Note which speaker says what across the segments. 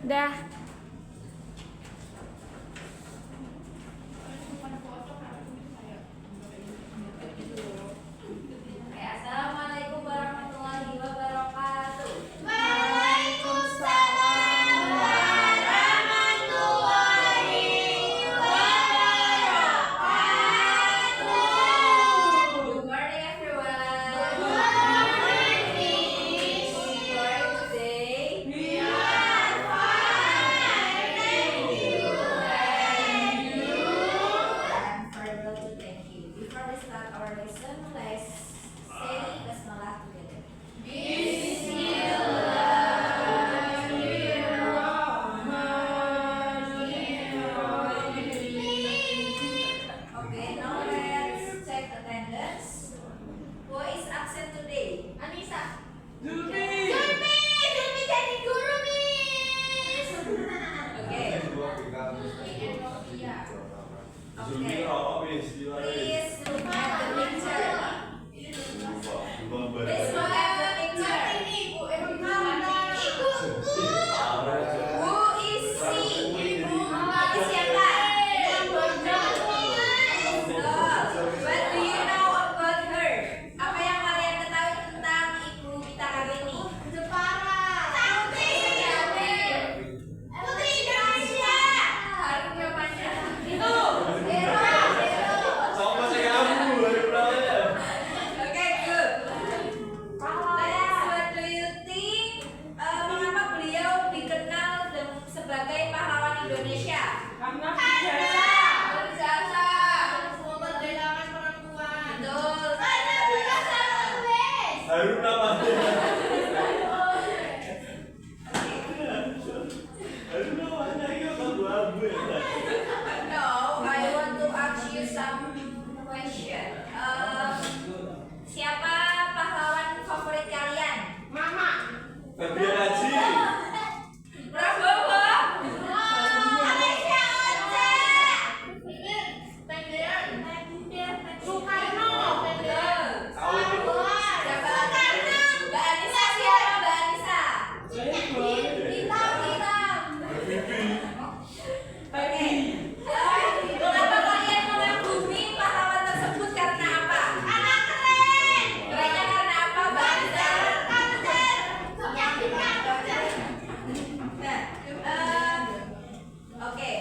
Speaker 1: Dah.
Speaker 2: Assalamualaikum warahmatullahi wabarakatuh.
Speaker 3: Waalaikumsalam warahmatullahi wabarakatuh.
Speaker 2: Good morning, everyone.
Speaker 3: Good morning.
Speaker 2: How are you today?
Speaker 3: We are fine. Thank you. And you?
Speaker 2: I'm very well too, thank you. Before we start our lesson, let's say basmalah together.
Speaker 3: Bismillahirrahmanirrahim.
Speaker 2: Okay, now let's check attendance. Who is absent today?
Speaker 3: Anissa.
Speaker 4: Zulfi.
Speaker 3: Zulfi jadi guru, Miss.
Speaker 2: Okay.
Speaker 4: Zulfi apa bis?
Speaker 2: Please look at the picture. Please look at the picture. Who is she? Ini siapa? What do you know about her? Apa yang kalian ketahui tentang Ibu Mita kali ini? Harusnya panjang. Itu.
Speaker 4: Sama sih kamu, baru berapa?
Speaker 2: Okay, good. Next, what do you think? Mengapa beliau dikenal sebagai pahlawan Indonesia?
Speaker 4: Karena
Speaker 2: Berjasa. Betul.
Speaker 4: Harun namanya. Harun namanya itu abu-abu ya.
Speaker 2: No, I want to ask you some question. Siapa pahlawan favorit kalian?
Speaker 4: Febrian Haji.
Speaker 2: Prabowo. Siapa lagi? Mbak Anissa siapa? Mbak Anissa. Oke. Mengapa kalian mengagumi pahlawan tersebut? Karena apa? Karena karena apa, Mbak Anissa? Nah, oke.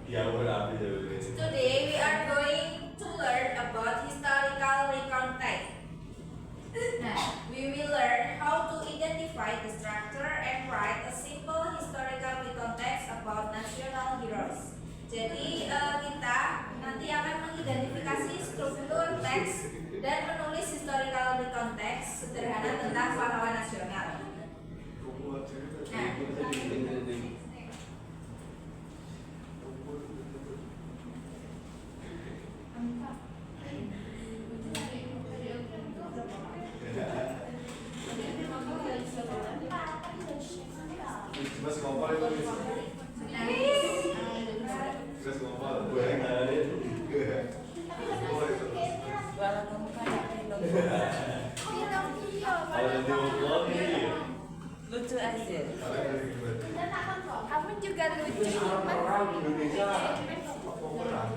Speaker 4: Ya berapi ya.
Speaker 2: Today we are going to learn about historical recontact. Nah, we will learn how to identify the structure and write a simple historical recontext about national heroes. Jadi kita nanti akan mengidentifikasi struktur teks dan menulis historical recontext sederhana tentang pahlawan nasional. Nah,
Speaker 4: Mas ngomong itu. Mas ngomong, gue yang ada itu. Kalau nanti mau pulang ini.
Speaker 1: Lucu aja.
Speaker 4: Kalau
Speaker 1: Kamu juga lucu.
Speaker 4: orang Indonesia orang.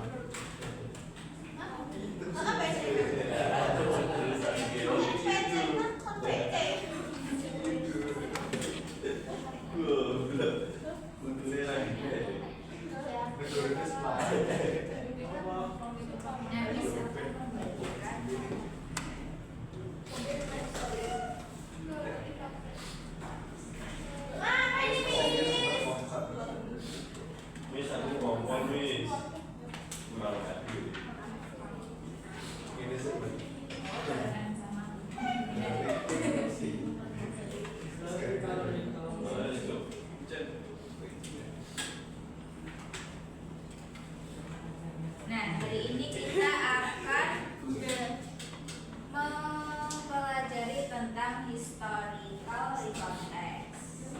Speaker 2: nah bisa.
Speaker 4: Miss aku ngomong Miss. Gimana tadi? Ini sebenarnya.
Speaker 2: Nah, hari ini kita akan mempelajari tentang historical recontext.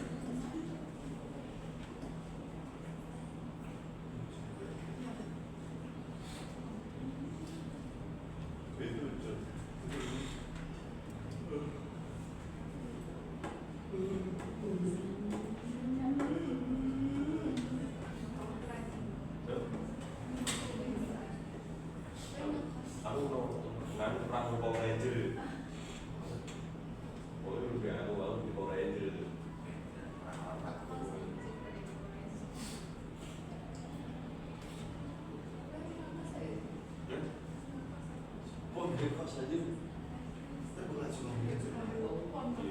Speaker 4: bebas aja.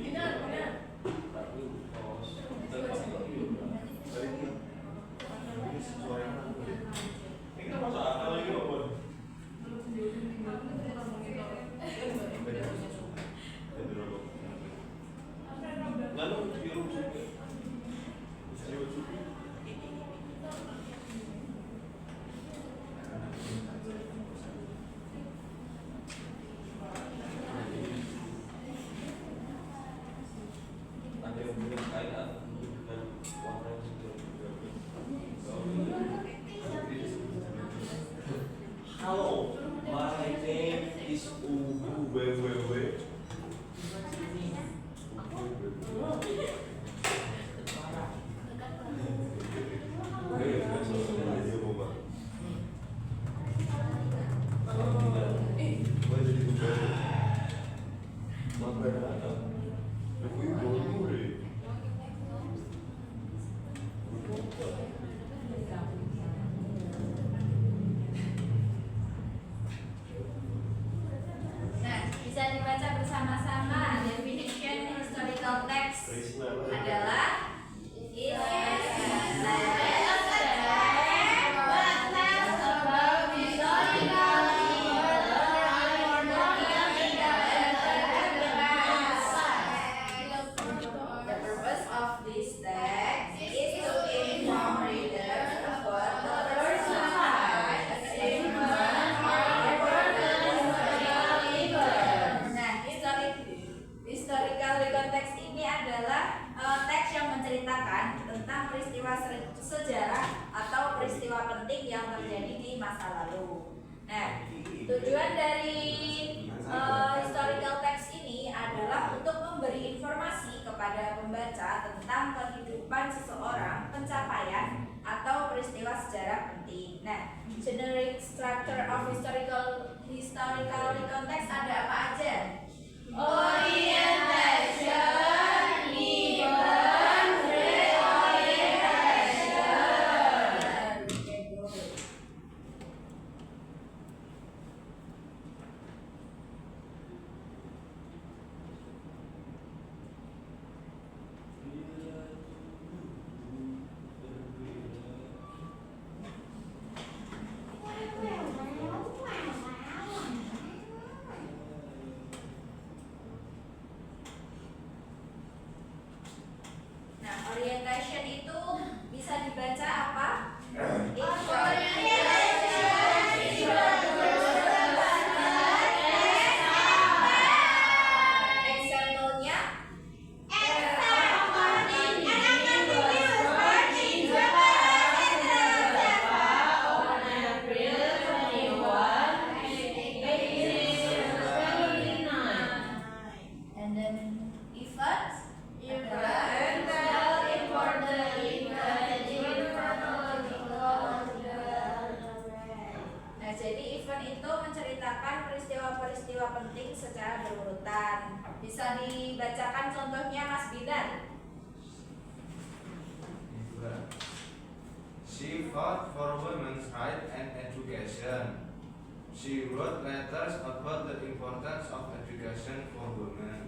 Speaker 3: Benar.
Speaker 4: Tapi kos ini kan masuk akal lagi apa? Lalu biru juga. Biru juga. Ada yang punya kain atau dengan warna yang sudah Hello, my name is Ubu Wewewe.
Speaker 2: Nah, bisa dibaca bersama-sama. Definition historical text adalah it is the purpose of this text is to inform readers about the personified achievement or important historical event. Nah, historical context ini adalah teks yang menceritakan tentang peristiwa sejarah atau peristiwa penting yang terjadi di masa lalu. Nah, tujuan dari historical text ini adalah untuk memberi informasi kepada pembaca tentang kehidupan seseorang, pencapaian, atau peristiwa sejarah penting. Nah, generic structure of historical context ada apa aja? Orientation, event, reorientation. Nah, orientation itu bisa dibaca apa? Example-nya and then events Nah, jadi event itu menceritakan peristiwa-peristiwa penting secara berurutan. Bisa dibacakan contohnya, Mas Bidan.
Speaker 5: She fought for women's rights and education. She wrote letters about the importance of education for women.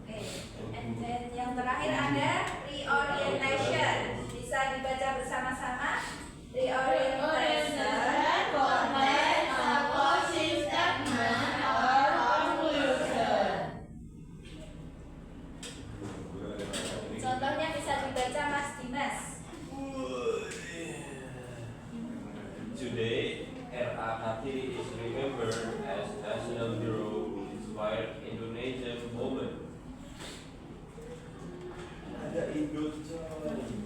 Speaker 2: Oke, and then yang terakhir ada reorientation. Bisa dibaca bersama-sama. Reorientation contains a positive statement or conclusion. Contohnya bisa dibaca, Mas Dimas.
Speaker 4: Today, R.A. Kartini is remembered as national hero who inspired Indonesian women. Ada Indocoy.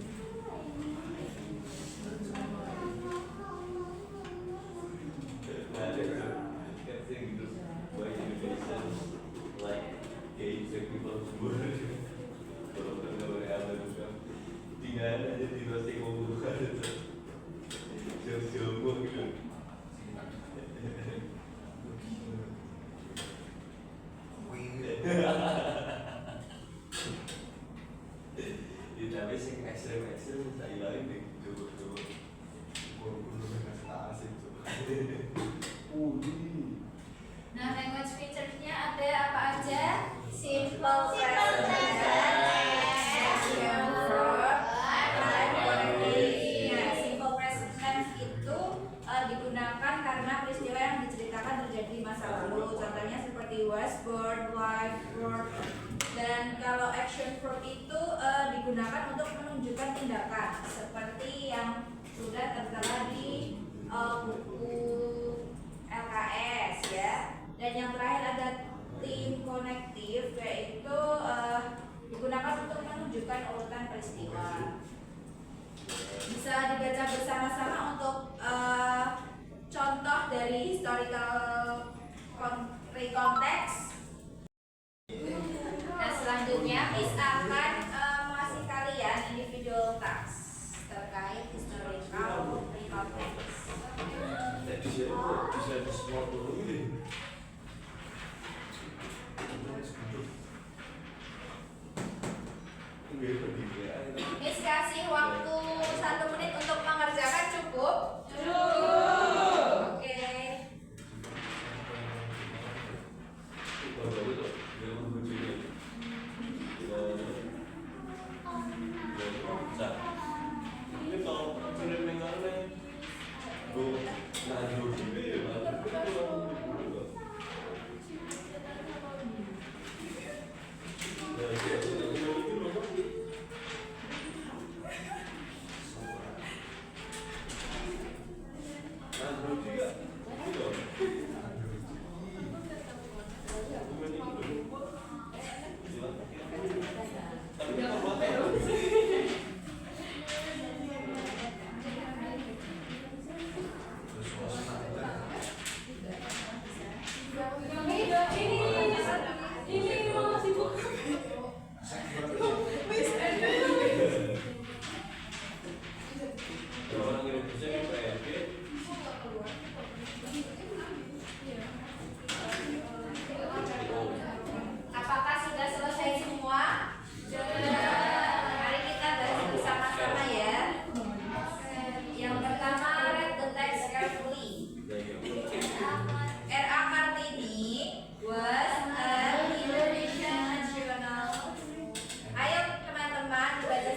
Speaker 4: Ada katanya gitu, by Indonesians like gay people semua. Kalau nggak ada juga, tinggal aja di roasting ngomong ada. Jauh-jauh gitu. Tapi sing ekstrem saya lain deh, coba. Belum asik tuh.
Speaker 2: Nah, language features-nya ada apa aja? Simple present tense, verb, time connective. Ya, simple present tense itu digunakan karena peristiwa yang diceritakan terjadi di masa lalu. Contohnya seperti was born, live, work. Dan kalau action verb itu digunakan untuk menunjukkan tindakan seperti yang sudah tertera di buku LKS ya. Dan yang terakhir ada tim konektif, yaitu digunakan untuk menunjukkan urutan peristiwa. Bisa dibaca bersama-sama untuk contoh dari historical context. Nah, selanjutnya Miss akan mengasih kalian individual task terkait historical context.
Speaker 4: Bisa di-sport dulu ini.
Speaker 2: Miss kasih waktu 1 menit untuk mengerjakan, cukup? Oke.
Speaker 4: Ini kalau film yang aneh, ngadu juga ya,
Speaker 2: Apakah sudah selesai semua? Mari kita bahas bersama-sama ya. Yang pertama, read the text carefully. R.A. Kartini was an Indonesian national. Ayo teman-teman baca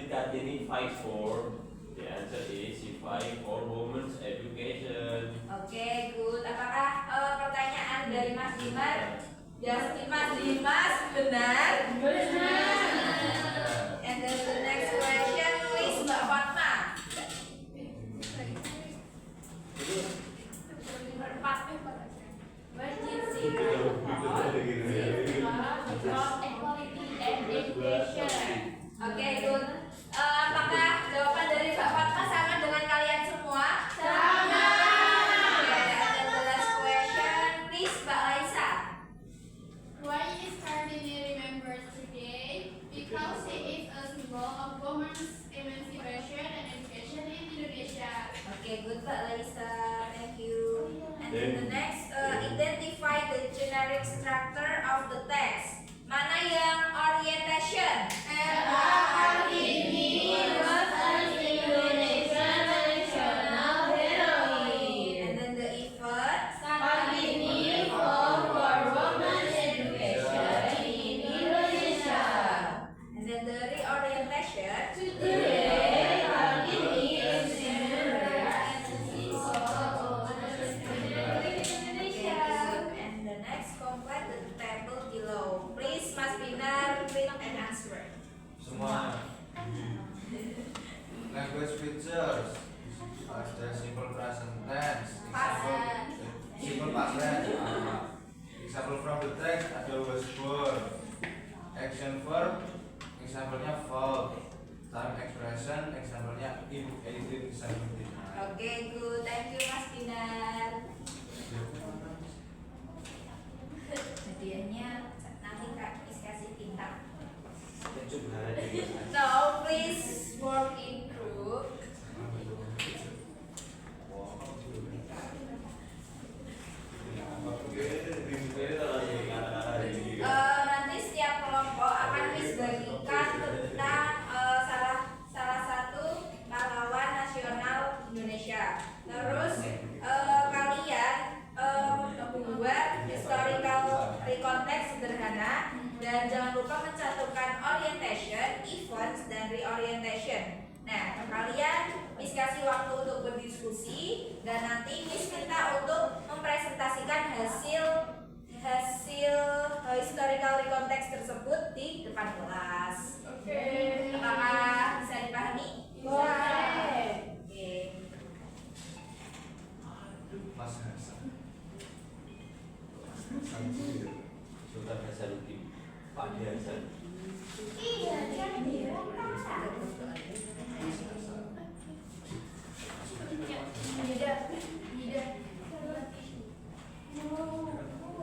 Speaker 4: Kartini fight for? The answer is she fight for women's education.
Speaker 2: Oke, good. Apakah pertanyaan dari Mas Dimas? Mas Dimas benar? And then the next question, please Mbak Fatma. Where did she from equality and education? Oke, Okay, good Mbak Laisa. Thank you. And then the next, identify the generic structure of the text. Mana yang orientation? And then the event. And then the reorientation. And the next, complete the table below. Please, Mas Binar, read and answer.
Speaker 5: Semua. Language features. Ada simple present tense. Simple past tense. Example from the text ada was born. Action verb. Example-nya verb. Time expression. Example-nya in 1879.
Speaker 2: Okay, good. Thank you, Mas Binar. Hadiahnya nanti Kak Is kasih tinta. No, please work in group. Nanti setiap kelompok akan bagikan tentang salah satu pahlawan nasional Indonesia. Terus kalian membuat historical recontext sederhana dan jangan lupa mencantumkan orientation, events, dan reorientation. Nah, kalian Miss kasih waktu untuk berdiskusi dan nanti Miss minta untuk mempresentasikan hasil historical recontext tersebut di depan kelas.
Speaker 1: Oke.
Speaker 2: Apakah bisa dipahami?
Speaker 1: Boleh.
Speaker 2: Oke.
Speaker 5: Mas Hasan.
Speaker 4: Sultan Hasanuddin, Pak Hasan.
Speaker 2: Iya, dia.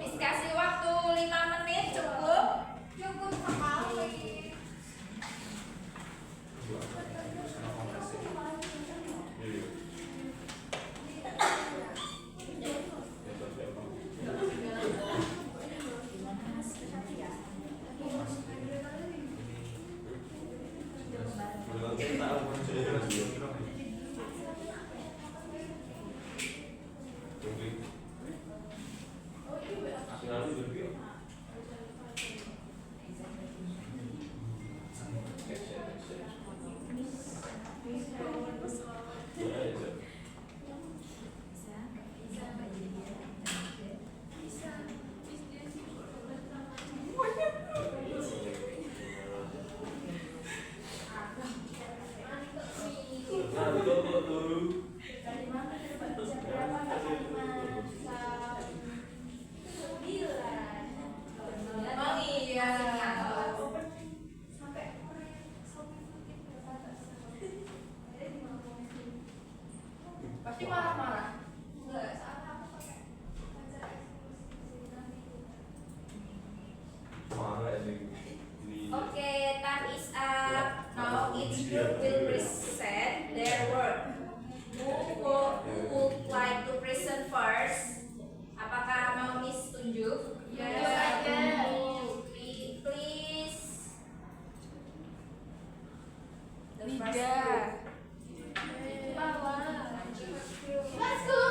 Speaker 2: Miss kasih waktu 5 menit cukup? Cukup sekali. Oh iya. Pasti marah-marah. Okay, time is up. Now each group will present their work. Who would like to present first? Apakah mau Miss tunjuk?
Speaker 1: Yes.
Speaker 2: Please. The first
Speaker 1: Liga.
Speaker 2: group.
Speaker 1: Bawah.
Speaker 2: First group.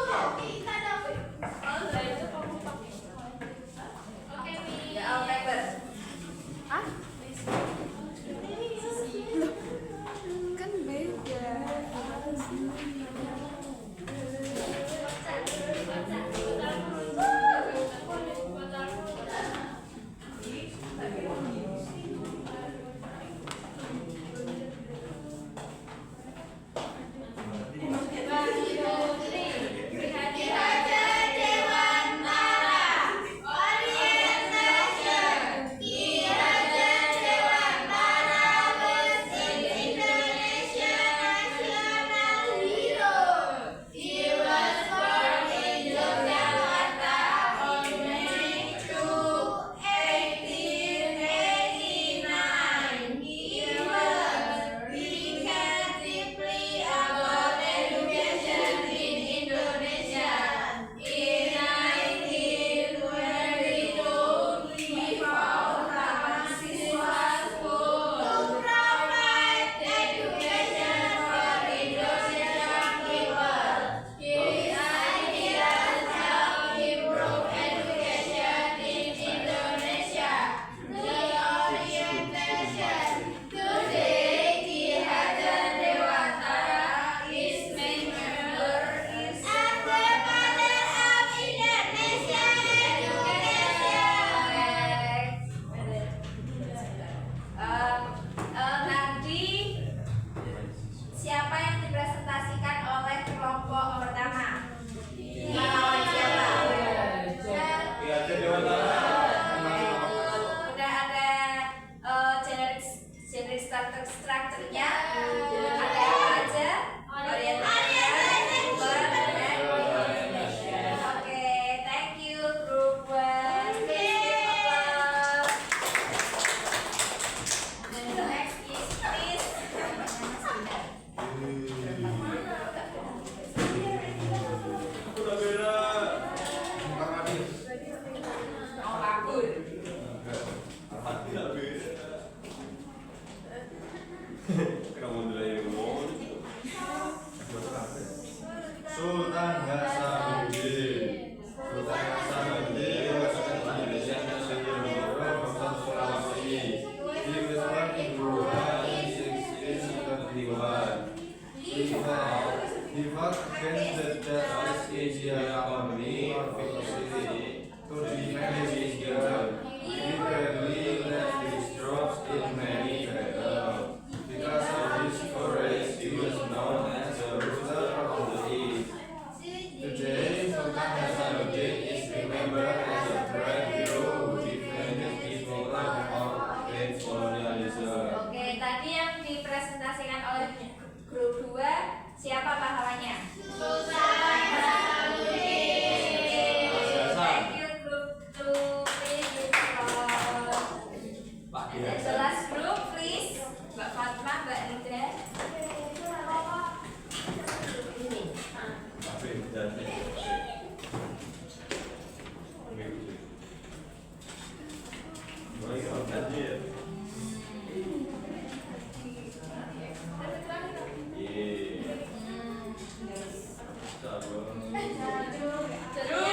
Speaker 5: Sultan Hasanuddin. Sultan Hasanuddin was an Indonesian national hero from Sulawesi. He was born in Goa in 1631. He fought against the Dutch East India Company officially to defend his kingdom. He bravely led his troops in many battles. Because of his courage, he was known as the ruler of the East. Today, Sultan Hasanuddin is remembered as a brave hero who defended people against colonialism.
Speaker 2: Oke, tadi yang dipresentasikan oleh grup 2, siapa pahlawannya? Sultan Hasanuddin. Thank you group 2, please give applause. And the last group, please. Mbak Fatma, Mbak Rida. Ceruk.